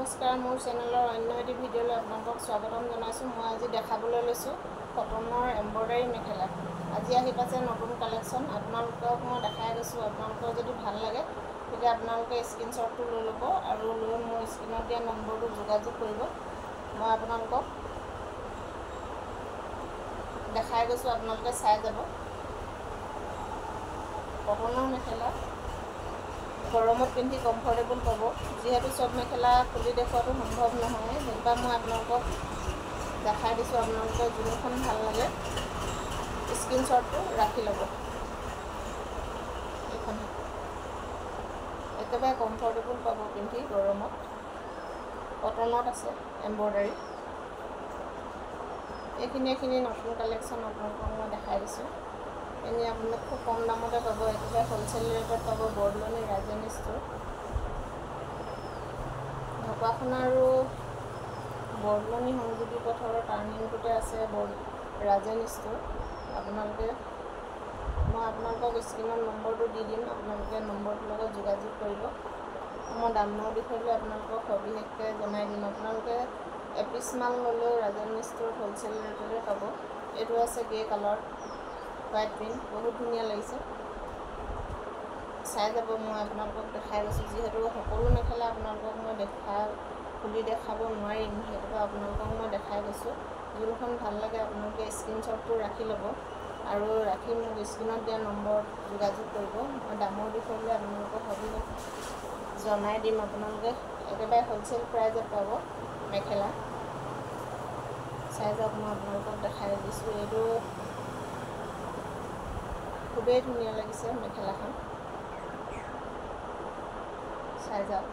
নমস্কাৰ, মোৰ চেনেলৰ অন্য এটি ভিডিঅ'লৈ আপোনালোকক স্বাগতম জনাইছোঁ। মই আজি দেখাবলৈ লৈছোঁ কটনৰ এম্ব্ৰইডাৰী মেখেলা। আজি আহি পাইছে নতুন কালেকশ্যন, আপোনালোকক মই দেখাই গৈছোঁ। আপোনালোকৰ যদি ভাল লাগে তেতিয়া আপোনালোকে স্ক্ৰীনশ্বটটো লৈ ল'ব আৰু লৈ মোৰ স্ক্ৰীনত দিয়া নম্বৰটো যোগাযোগ কৰিব। মই আপোনালোকক দেখাই গৈছোঁ, আপোনালোকে চাই যাব। কটনৰ মেখেলা গৰমত পিন্ধি কমফৰ্টেবল পাব। যিহেতু চব মেখেলা খুলি দেখুৱাটো সম্ভৱ নহয়, সেইবাবে মই আপোনালোকক দেখাই দিছোঁ। আপোনালোকে যোনখন ভাল লাগে স্ক্ৰীনশ্বটটো ৰাখি ল'ব। এইখন একেবাৰে কমফৰ্টেবল পাব পিন্ধি গৰমত। কটনত আছে এম্ব্ৰইডাৰী। এইখিনি নতুন কালেকশ্যন আপোনালোকক মই দেখাই দিছোঁ। এনেই আপোনালোক খুব কম দামতে পাব, একেবাৰে হ'লচেল ৰেটত পাব। বৰদলনি ৰাজেনী ষ্ট'ৰ, ঢকুৱাখানা আৰু বৰদলনি সংযোগী পথৰ টাৰ্ণিংটোতে আছে ৰাজেনী ষ্ট'ৰ। মই আপোনালোকক স্ক্ৰীনত নম্বৰটো দি দিম, আপোনালোকে নম্বৰটোৰ লগত যোগাযোগ কৰিব। মই দামৰ বিষয়ে আপোনালোকক সবিশেষকৈ জনাই দিম। আপোনালোকে এপিচ মাল ল'লেও ৰাজেনী ষ্ট'ৰত হ'লচেল ৰেটতে পাব। এইটো আছে গ্ৰে কালাৰ, হোৱাইট প্ৰিণ্ট, বহুত ধুনীয়া লাগিছে। চাই যাব, মই আপোনালোকক দেখাই গৈছোঁ। যিহেতু সকলো মেখেলা আপোনালোকক মই খুলি দেখাব নোৱাৰিম, সেইটোকে আপোনালোকক মই দেখাই গৈছোঁ। যোনখন ভাল লাগে আপোনালোকে স্ক্ৰীনশ্বটটো ৰাখি ল'ব আৰু ৰাখি মোক স্ক্ৰীনত দিয়া নম্বৰত যোগাযোগ কৰিব। মই দামৰ বিষয়ে আপোনালোকক সবিশেষ জনাই দিম। আপোনালোকে একেবাৰে হ'লচেল প্ৰাইজত পাব মেখেলা। চাই যাওক, মই আপোনালোকক দেখাই দিছোঁ। এইটো খুবেই ধুনীয়া লাগিছে মেখেলাখন, চাই যাওক।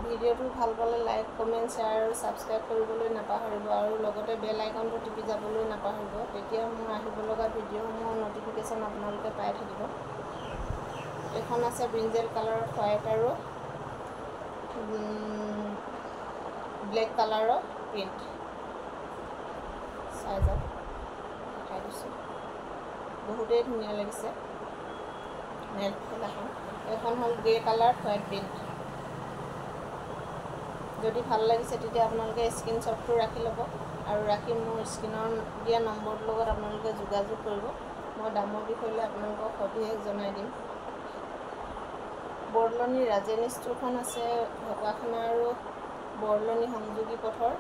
ভিডিঅ'টো ভাল পালে লাইক, কমেণ্ট, শ্বেয়াৰ আৰু ছাবস্ক্ৰাইব কৰিবলৈ নাপাহৰিব আৰু লগতে বেল আইকনটো টিপি যাবলৈ নাপাহৰিব। তেতিয়া মোৰ আহিব লগা ভিডিঅ'সমূহৰ ন'টিফিকেশ্যন আপোনালোকে পাই থাকিব। এইখন আছে ব্ৰিঞ্জেল কালাৰৰ, হোৱাইট আৰু ব্লেক কালাৰৰ প্ৰিণ্ট। চাই যাওক, দেখাই দিছোঁ। বহুতেই ধুনীয়া লাগিছে মেখেলাখন। এইখন হ'ল গ্ৰে কালাৰ, হোৱাইট প্ৰিণ্ট। যদি ভাল লাগিছে তেতিয়া আপোনালোকে স্ক্ৰীনশ্বটটো ৰাখি ল'ব আৰু ৰাখি মোৰ স্ক্ৰীনৰ দিয়া নম্বৰটোৰ লগত আপোনালোকে যোগাযোগ কৰিব। মই দামৰ বিষয়ে আপোনালোকক সবিশেষ জনাই দিম। বৰদলনি ৰাজেনী ষ্ট'ৰখন আছে ঢকুৱাখানা আৰু বৰদলনি সংযোগী পথৰ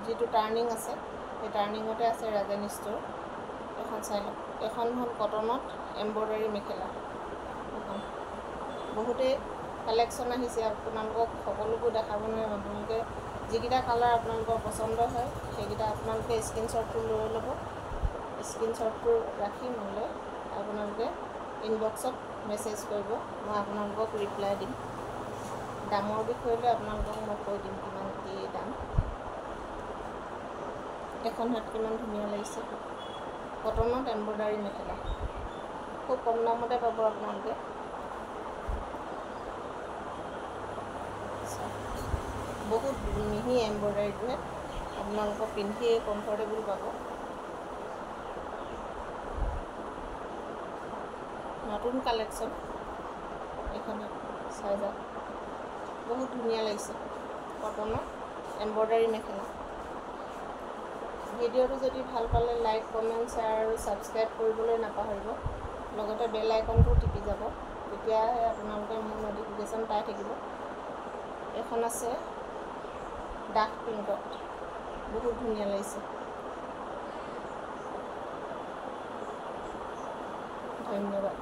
যিটো টাৰ্ণিং আছে, সেই টাৰ্ণিঙতে আছে ৰাজেনী ষ্ট'ৰ। এখন চাই লওক। এখন হ'ল কটনত এম্ব্ৰইডাৰী মেখেলা। এখন বহুতেই কালেকশ্যন আহিছে, আপোনালোকক সকলোবোৰ দেখাব নোৱাৰিম। আপোনালোকে যিকেইটা কালাৰ আপোনালোকৰ পচন্দ হয় সেইকেইটা আপোনালোকে স্ক্ৰীনশ্বটটো লৈ ল'ব। স্ক্ৰীনশ্বটটো ৰাখি মোলৈ আপোনালোকে ইনবক্সত মেছেজ কৰিব, মই আপোনালোকক ৰিপ্লাই দিম। দামৰ বিষয়ে আপোনালোকক মই কৈ দিম কিমান কি দাম। এখন হাত কিমান ধুনীয়া লাগিছে, কটনত এম্ব্ৰইডাৰী মেখেলা। খুব কম দামতে পাব আপোনালোকে। বহুত মিহি এম্ব্ৰইডাৰীটোহে, আপোনালোকক পিন্ধিয়ে কমফৰ্টেবল পাব। নতুন কালেকশ্যন এইখন চাই যাওক, বহুত ধুনীয়া লাগিছে। কটনৰ এম্ব্ৰইডাৰী মেখেলা। ভিডিঅ'টো যদি ভাল পালে লাইক, কমেণ্ট, শ্বেয়াৰ আৰু ছাবস্ক্ৰাইব কৰিবলৈ নাপাহৰিব। লগতে বেল আইকনটো টিপি যাব, তেতিয়াহে আপোনালোকে মোৰ ন'টিফিকেশ্যন পাই থাকিব। এখন আছে ডাৰ্ক পিংকত, বহুত ধুনীয়া লাগিছে। ধন্যবাদ।